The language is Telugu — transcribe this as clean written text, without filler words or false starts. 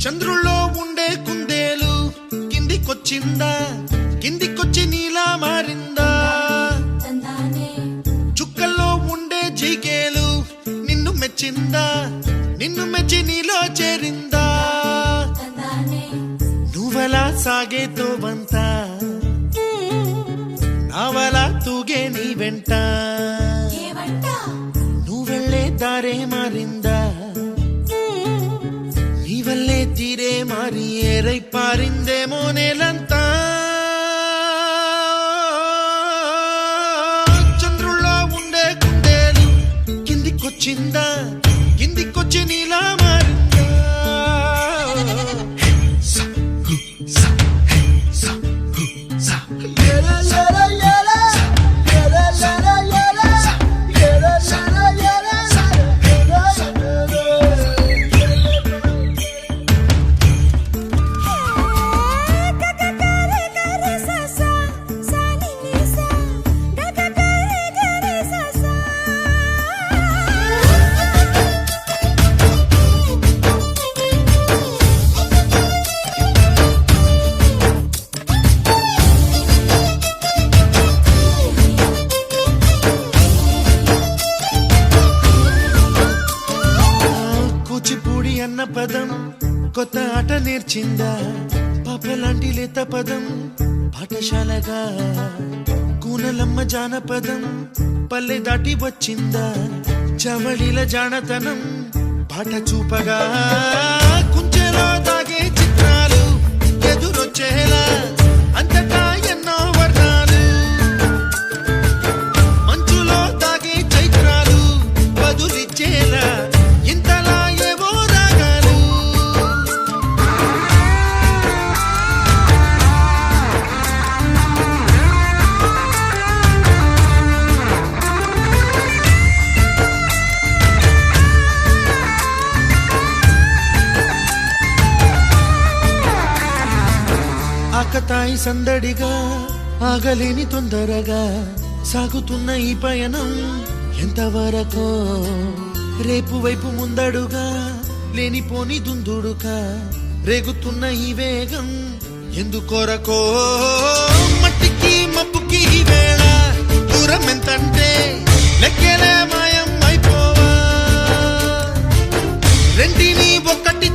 చంద్రుల్లో ఉండే కుందేలు కిందికొచ్చిందా, కిందికొచ్చి నీలా మారిందా? చుక్కల్లో ఉండే జీకేలు నిన్ను మెచ్చిందా, నిన్ను మెచ్చి నీలో చేరిందా? నువ్వలా సాగేతో వంత నావలా తూగే నీ వెంట, నువ్వెళ్ళే దారే మారిందా, నీ వల్లే తీరే మారి ఏరై పారిందేమో నేలంతా. చంద్రుల్లో ఉండే కుందేలు కిందికొచ్చిందా, కిందికొచ్చి నీలా మారిందా? కూచిపూడి అన్న పదం కొత్త ఆట నేర్చిందా, పాపలాంటి లేత పదం పాఠశాలగా, కూనలమ్మ జానపదం పల్లె దాటి వచ్చిందా, చవళిల జానతనం పాట చూపగా, కుంచెలో దాగే చిత్రాలు ఎదురొచ్చేలా అంతటా ఎన్నో వర్ణాలు, మంచులో దాగే చైత్రాలు బదులిచ్చేలా ఇంతలా ఏవో రాగాలు. ఆకతాయి సందడిగా ఆగలేని తొందరగా సాగుతున్న ఈ పయనం ఎంతవరకో, రేపు వైపు ముందడుగా లేనిపోని దుందుడుగా రేగుతున్న ఈ వేగం ఎందుకొరకో? మట్టికి మబ్బుకి ఈ వేళ దూరం ఎంతంటే లెక్కలే మాయం అయిపోవా, రెంటిని ఒక్కటి